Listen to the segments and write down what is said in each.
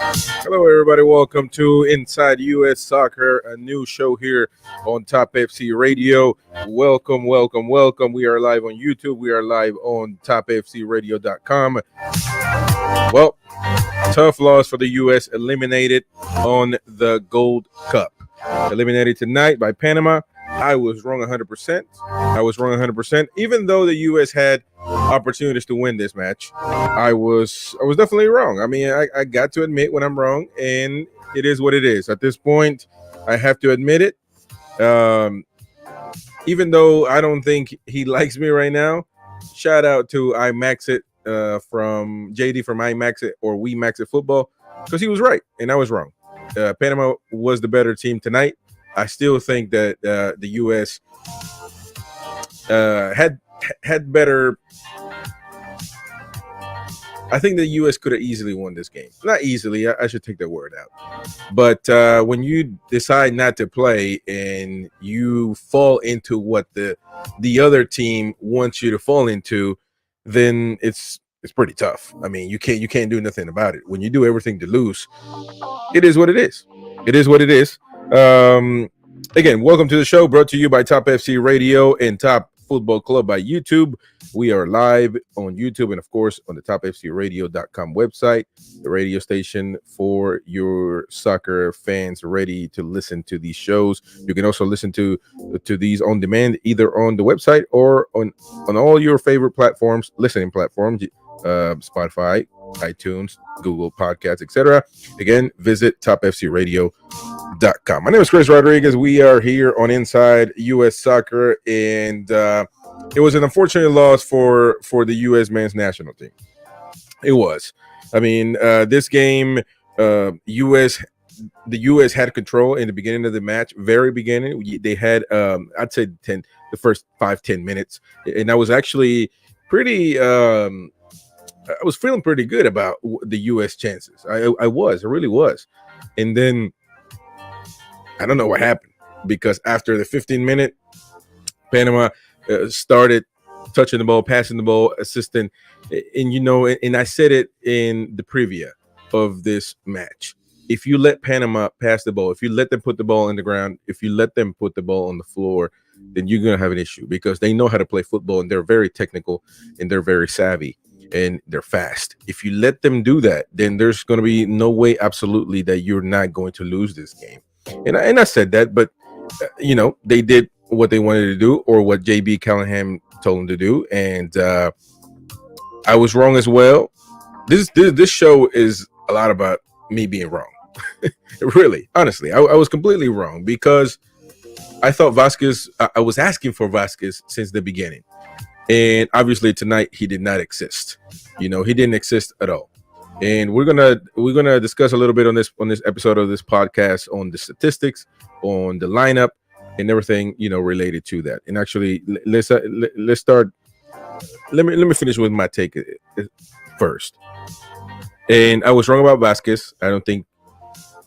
Hello, everybody. Welcome to Inside US Soccer, a new show here on Top FC Radio. Welcome, welcome, welcome. We are live on YouTube. We are live on topfcradio.com. Well, tough loss for the US, eliminated on the Gold Cup. Eliminated tonight by Panama. I was wrong 100%. I was wrong 100%. Even though the US had opportunities to win this match, I was definitely wrong. I mean, I got to admit when I'm wrong, and it is what it is. At this point, I have to admit it. Even though I don't think he likes me right now, shout out to iMax It from JD from iMax It or We Max It Football, because he was right and I was wrong. Panama was the better team tonight. I still think that the U.S. Had better. I think the U.S. could have easily won this game. Not easily. I should take that word out. But when you decide not to play and you fall into what the other team wants you to fall into, then it's pretty tough. I mean, you can't do nothing about it. When you do everything to lose, it is what it is. It is what it is. Again, welcome to the show, brought to you by Top FC Radio and Top Football Club by YouTube. We are live on YouTube and, of course, on the topfcradio.com website, the radio station for your soccer fans ready to listen to these shows. You can also listen to these on demand, either on the website or on all your favorite platforms, listening platforms, Spotify, iTunes, Google Podcasts, etc. Again, visit topfcradio.com. My name is Chris Rodriguez. We are here on Inside US Soccer, and it was an unfortunate loss for the U.S. men's national team. It was. I mean, this game, the U.S. had control in the beginning of the match, very beginning. They had, I'd say, the first 5-10 minutes, and I was actually pretty. I was feeling pretty good about the U.S. chances. I really was. And then I don't know what happened, because after the 15-minute, Panama started touching the ball, passing the ball, assisting. And I said it in the preview of this match. If you let Panama pass the ball, if you let them put the ball in the ground, if you let them put the ball on the floor, then you're going to have an issue, because they know how to play football, and they're very technical, and they're very savvy, and they're fast. If you let them do that, then there's going to be no way absolutely that you're not going to lose this game. And I said that, but they did what they wanted to do, or what JB Callahan told them to do, and I was wrong as well. This show is a lot about me being wrong. Really, honestly, I was completely wrong, because I thought Vasquez. I was asking for Vasquez since the beginning. And obviously tonight he did not exist. He didn't exist at all. And we're gonna discuss a little bit on this episode of this podcast on the statistics, on the lineup, and everything related to that. And actually, let's start. Let me finish with my take first. And I was wrong about Vasquez. I don't think.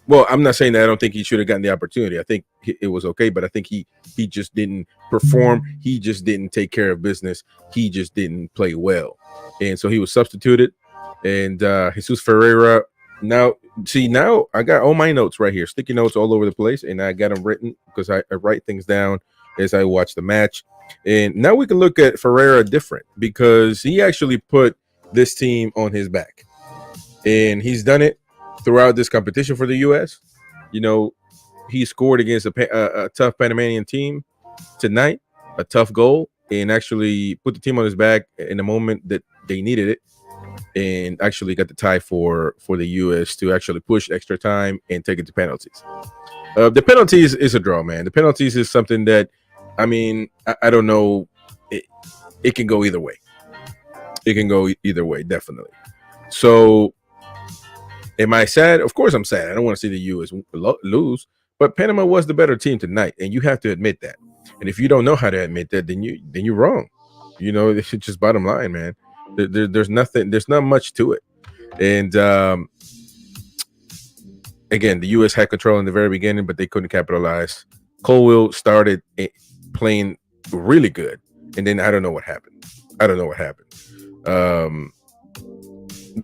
Well, I'm not saying that I don't think he should have gotten the opportunity. I think it was okay, but I think he just didn't perform. He just didn't take care of business. He just didn't play well. And so he was substituted. And Jesus Ferreira, now I got all my notes right here, sticky notes all over the place, and I got them written because I write things down as I watch the match. And now we can look at Ferreira different, because he actually put this team on his back. And he's done it throughout this competition for the U.S. He scored against a tough Panamanian team tonight, a tough goal, and actually put the team on his back in the moment that they needed it, and actually got the tie for the U.S. to actually push extra time and take it to penalties. The penalties is a draw, man. The penalties is something that, I mean, I don't know. It can go either way. It can go either way, definitely. So, am I sad? Of course I'm sad. I don't want to see the U.S. lose, but Panama was the better team tonight, and you have to admit that. And if you don't know how to admit that, then you're wrong. It's just bottom line, man. There's not much to it. And again, the U.S. had control in the very beginning, but they couldn't capitalize. Colwell started playing really good, and then I don't know what happened.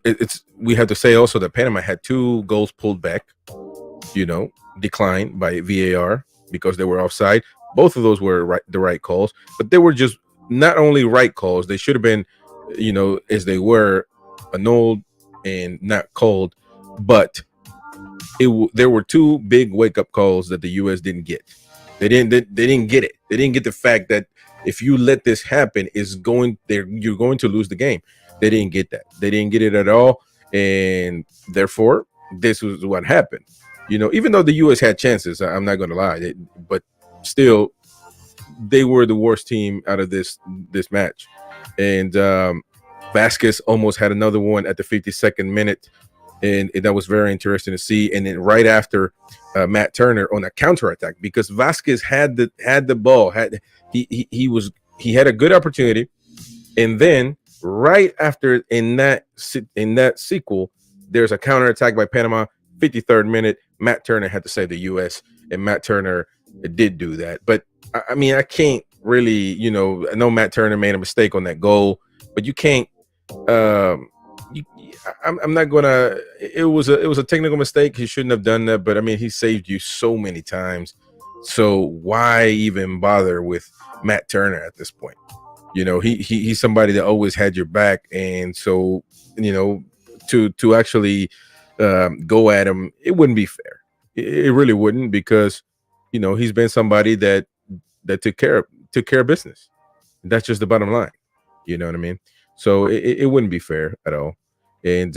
it's we have to say also that Panama had 2 goals pulled back, declined by VAR because they were offside. Both of those were the right calls, but they were just not only right calls, they should have been, as they were, annulled and not called. But there were 2 big wake up calls that the U.S. didn't get. They didn't get it. They didn't get the fact that if you let this happen, you're going to lose the game. They didn't get that. They didn't get it at all, and therefore this was what happened. Even though the U.S. had chances, I'm not going to lie, but still, they were the worst team out of this match. And Vasquez almost had another one at the 52nd minute, and that was very interesting to see. And then right after, Matt Turner on a counterattack, because Vasquez had the ball, he had a good opportunity, and then right after in that sequel, there's a counterattack by Panama. 53rd minute, Matt Turner had to save the U.S., and Matt Turner did do that. But I mean, I can't really, I know Matt Turner made a mistake on that goal, but you can't. I'm not gonna. It was a technical mistake. He shouldn't have done that. But I mean, he saved you so many times. So why even bother with Matt Turner at this point? He's somebody that always had your back, and so to actually go at him, it wouldn't be fair. It really wouldn't, because he's been somebody that took care of business. That's just the bottom line. You know what I mean? So it wouldn't be fair at all. And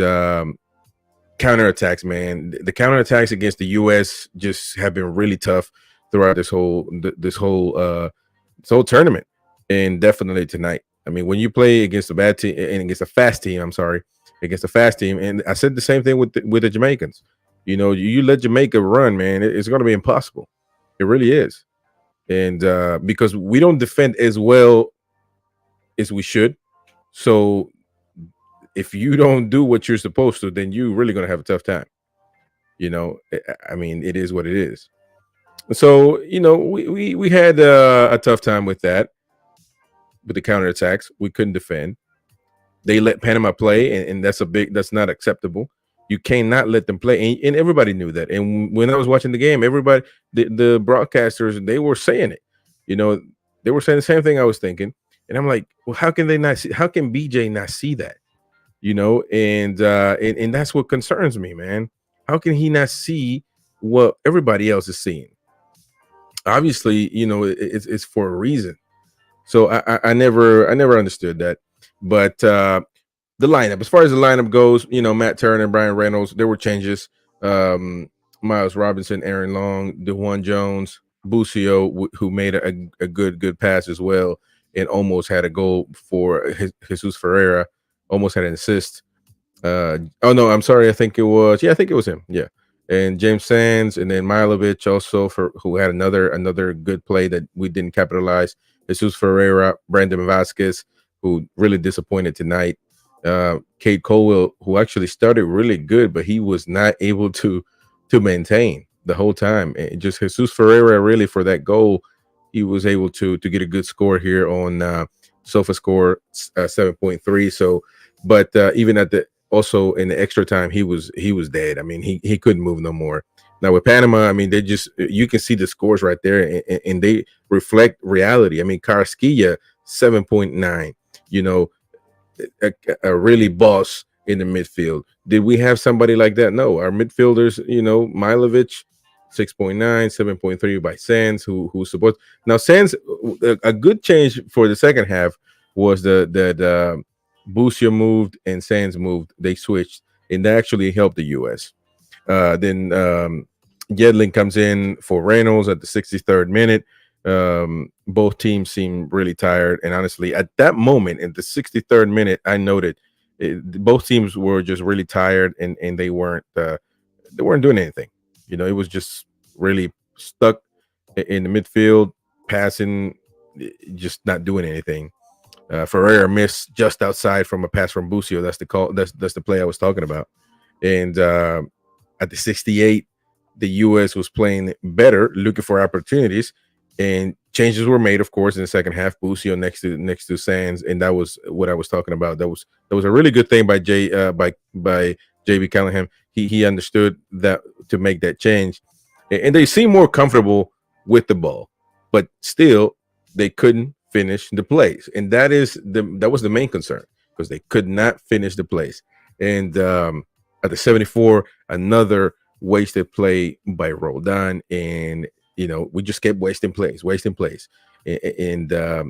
counterattacks, man, the counterattacks against the U.S. just have been really tough throughout this whole tournament, and definitely tonight. I mean, when you play against a bad team and against a fast team, and I said the same thing with the Jamaicans. You let Jamaica run, man, it's going to be impossible. It really is. And because we don't defend as well as we should, so if you don't do what you're supposed to, then you're really going to have a tough time. I mean, it is what it is. So we had a tough time with that, with the counterattacks. We couldn't defend. They let Panama play, and that's not acceptable. You cannot let them play, and everybody knew that. And when I was watching the game, everybody, the broadcasters, they were saying it. They were saying the same thing I was thinking, and I'm like, well, how can they not see? How can BJ not see that? And that's what concerns me, man. How can he not see what everybody else is seeing? Obviously, it's for a reason. So I never understood that. But the lineup, as far as the lineup goes, Matt Turner and Brian Reynolds, there were changes. Miles Robinson, Aaron Long, DeJuan Jones, Busio, who made a good pass as well, and almost had a goal for Jesus Ferreira. Almost had an assist. Oh no, I'm sorry. I think it was him. Yeah, and James Sands, and then Milovic also, who had another good play that we didn't capitalize. Jesus Ferreira, Brandon Vasquez, who really disappointed tonight. Cade Colwell, who actually started really good, but he was not able to maintain the whole time. And just Jesus Ferreira, really, for that goal, he was able to get a good score here on SofaScore 7.3. So, but even also in the extra time, he was dead. I mean, he couldn't move no more. Now with Panama, I mean, you can see the scores right there, and they reflect reality. I mean, Carrasquilla 7.9. A really boss in the midfield. Did we have somebody like that? No. Our midfielders, Milovic 6.9, 7.3 by Sands, who supports. Now Sands, a good change for the second half was that Busio moved and Sands moved. They switched, and that actually helped the U.S. Then Yedlin comes in for Reynolds at the 63rd minute. Both teams seemed really tired, and honestly, at that moment, in the 63rd minute, I noted both teams were just really tired, and they weren't doing anything. It was just really stuck in the midfield, passing, just not doing anything. Ferreira missed just outside from a pass from Busio. That's the call. That's the play I was talking about. And at the 68, the U.S. was playing better, looking for opportunities, and changes were made, of course, in the second half. Busio next to Sands, and that was what I was talking about. That was a really good thing by JB Callahan. He understood that to make that change, and they seem more comfortable with the ball, but still they couldn't finish the plays, and that was the main concern, because they could not finish the plays. And at the 74, another wasted play by Roldan, and we just kept wasting plays. And I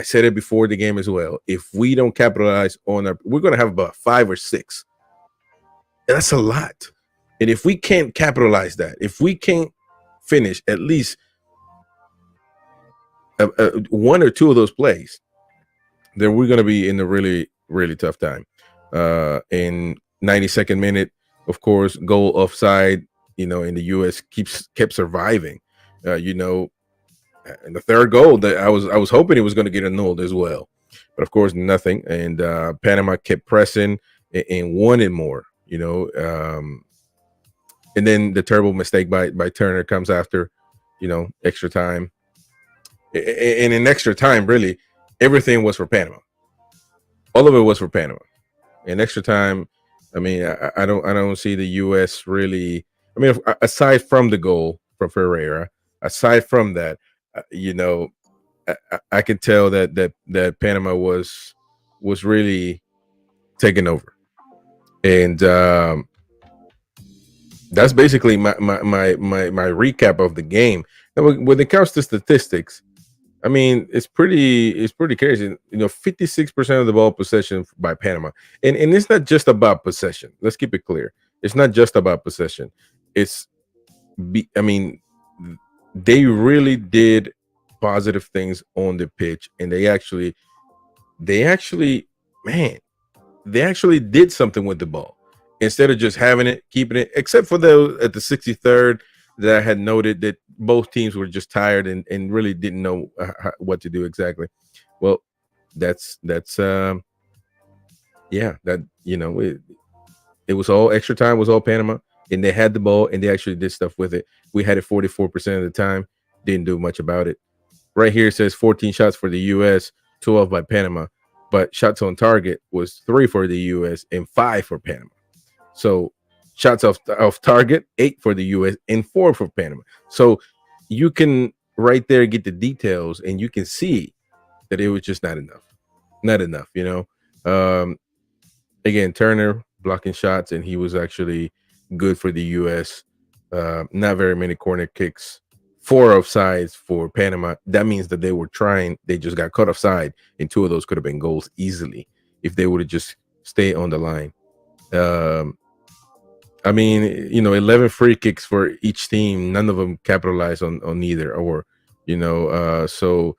said it before the game as well. If we don't capitalize on we're going to have about 5 or 6. That's a lot. And if we can't capitalize that, if we can't finish at least one or two of those plays, then we're going to be in a really, really tough time. In 92nd minute, of course, goal offside, and the U.S. kept surviving. And the third goal, that I was hoping it was going to get annulled as well, but of course nothing. And Panama kept pressing and wanted more. And then the terrible mistake by Turner comes after, extra time. And in extra time, really, everything was for Panama. All of it was for Panama. In extra time, I mean, I don't see the U.S. really. I mean, aside from the goal from Ferreira, aside from that, I could tell that Panama was really taking over, and that's basically my recap of the game. Now, when it comes to statistics, I mean, it's pretty crazy. 56% of the ball possession by Panama, and it's not just about possession. Let's keep it clear. It's not just about possession. They really did positive things on the pitch, and they actually did something with the ball instead of just having it, keeping it. Except for those at the 63rd that I had noted that both teams were just tired and really didn't know what to do exactly. Well, it was all extra time, was all Panama, and they had the ball and they actually did stuff with it. We had it 44% of the time, didn't do much about it. Right here it says 14 shots for the U.S., 12 by Panama, but shots on target was 3 for the U.S. and 5 for Panama. So shots off target, 8 for the U.S. and 4 for Panama. So you can right there get the details, and you can see that it was just not enough. Again, Turner blocking shots, and he was actually good for the U.S. Not very many corner kicks, 4 offsides for Panama. That means that they were trying. They just got caught offside, and 2 of those could have been goals easily if they would have just stayed on the line. 11 free kicks for each team. None of them capitalized on either, so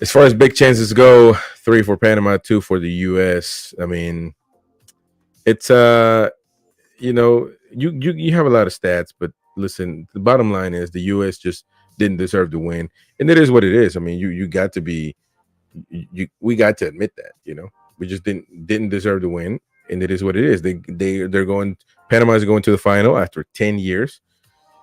as far as big chances go, 3 for Panama, 2 for the U.S. I mean, it's you have a lot of stats, but listen, the bottom line is the U.S. just didn't deserve to win, and it is what it is. I mean, we got to admit that, we just didn't deserve to win, and it is what it is. They're going. Panama is going to the final after 10 years,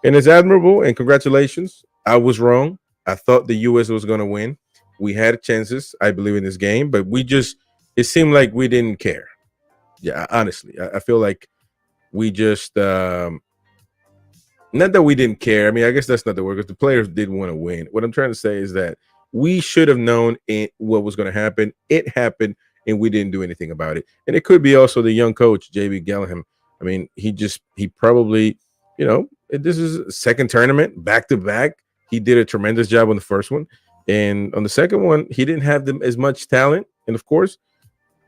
and it's admirable. And congratulations. I was wrong. I thought the U.S. was going to win. We had chances, I believe, in this game, but it seemed like we didn't care. Yeah, honestly, I feel like we just not that we didn't care. I mean, I guess that's not the word, because the players did want to win. What I'm trying to say is that we should have known what was going to happen. It happened, and we didn't do anything about it. And it could be also the young coach, JB Callahan. I mean, he probably, this is a second tournament back to back. He did a tremendous job on the first one, and on the second one, he didn't have as much talent. And of course,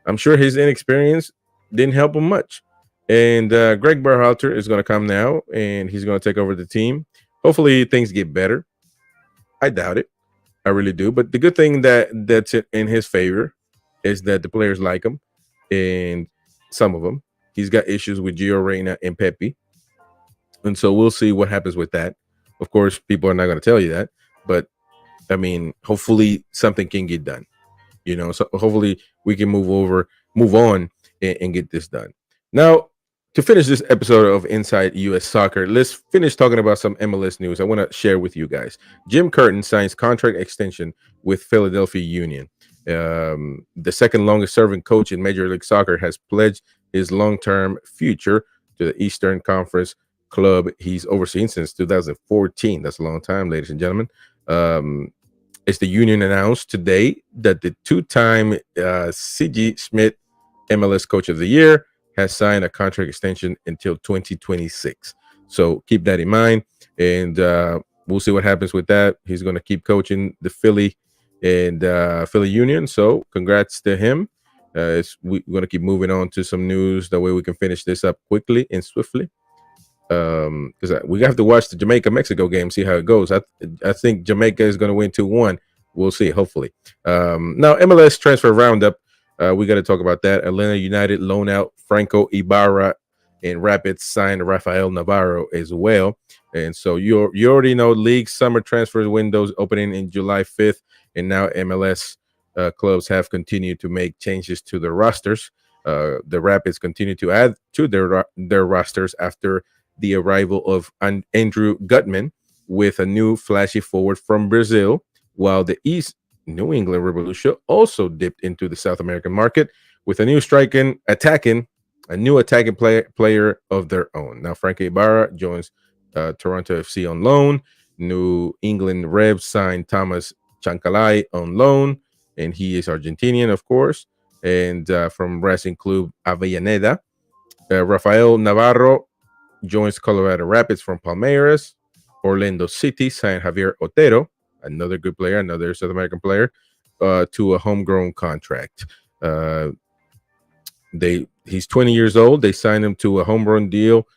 I'm sure his inexperience didn't help him much. And Greg Berhalter is going to come now, and he's going to take over the team. Hopefully things get better. I doubt it. I really do. But the good thing that's in his favor is that the players like him, and some of them. He's got issues with Gio Reyna and Pepe. And so we'll see what happens with that. Of course, people are not going to tell you that. But, I mean, hopefully something can get done. So hopefully we can move on and get this done. Now, to finish this episode of Inside US Soccer, let's finish talking about some MLS news I want to share with you guys. Jim Curtin signs contract extension with Philadelphia Union. The second longest serving coach in Major League Soccer has pledged his long-term future to the Eastern Conference club he's overseen since 2014. That's a long time, ladies and gentlemen. It's the Union announced today that the two-time C.G. Schmidt MLS Coach of the Year has signed a contract extension until 2026. So keep that in mind, and we'll see what happens with that. He's going to keep coaching the Philly and Philly Union. So congrats to him. We're going to keep moving on to some news. That way we can finish this up quickly and swiftly. Because we have to watch the Jamaica-Mexico game, see how it goes. I think Jamaica is going to win 2-1. We'll see, hopefully. Now, MLS transfer roundup. We got to talk about that. Atlanta United loan out Franco Ibarra, and Rapids signed Rafael Navarro as well. And so you already know league summer transfer windows opening in July 5th, and now MLS clubs have continued to make changes to their rosters. The Rapids continue to add to their rosters after the arrival of Andrew Gutman with a new flashy forward from Brazil, while the East New England Revolution also dipped into the South American market with a new attacking player of their own. Now, Frankie Ibarra joins Toronto FC on loan. New England Revs signed Thomas Chancalay on loan, and he is Argentinian, of course, and from Racing Club Avellaneda. Rafael Navarro joins Colorado Rapids from Palmeiras. Orlando City signed Javier Otero, another good player, another South American player, to a homegrown contract. He's 20 years old. They signed him to a homegrown deal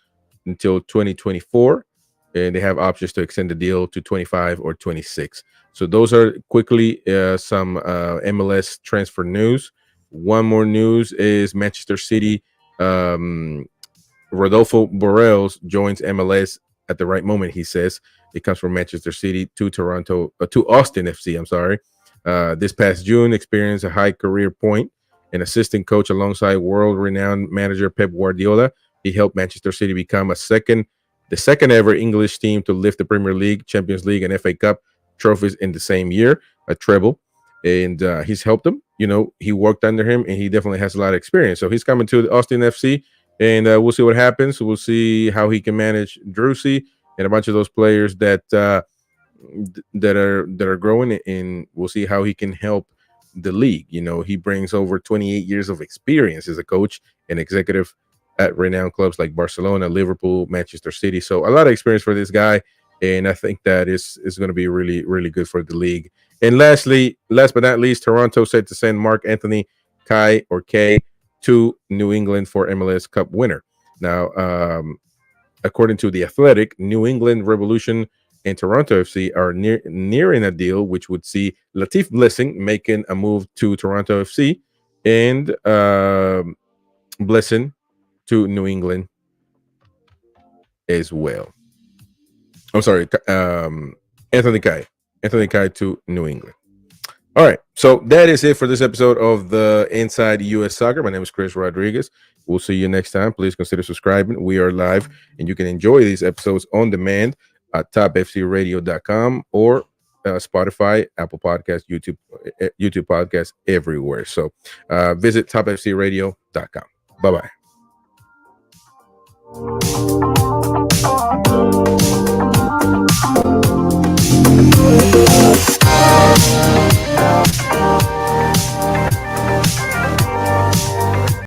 until 2024, and they have options to extend the deal to 25 or 26. So those are quickly some MLS transfer news. One more news is Manchester City. Rodolfo Borrells joins MLS at the right moment, he says. It comes from Manchester City to Austin FC. I'm sorry. This past June, experienced a high career point, an assistant coach alongside world-renowned manager Pep Guardiola. He helped Manchester City become the second ever English team to lift the Premier League, Champions League, and FA Cup trophies in the same year, a treble. And he's helped them. He worked under him, and he definitely has a lot of experience. So he's coming to the Austin FC, and we'll see what happens. We'll see how he can manage Drusy and a bunch of those players that are growing, and we'll see how he can help the league. He brings over 28 years of experience as a coach and executive at renowned clubs like Barcelona, Liverpool, Manchester City. So a lot of experience for this guy, and I think that is going to be really, really good for the league. And last but not least, Toronto set to send Mark-Anthony Kai to New England for MLS Cup winner. Now, according to The Athletic, New England Revolution and Toronto FC are nearing a deal which would see Latif Blessing making a move to Toronto FC and Blessing to New England as well. I'm sorry, Anthony Kai to New England. All right, so that is it for this episode of the Inside US Soccer. My name is Chris Rodriguez. We'll see you next time. Please consider subscribing. We are live, and you can enjoy these episodes on demand at topfcradio.com or Spotify, Apple Podcasts, YouTube Podcasts, everywhere. So visit topfcradio.com. Bye-bye.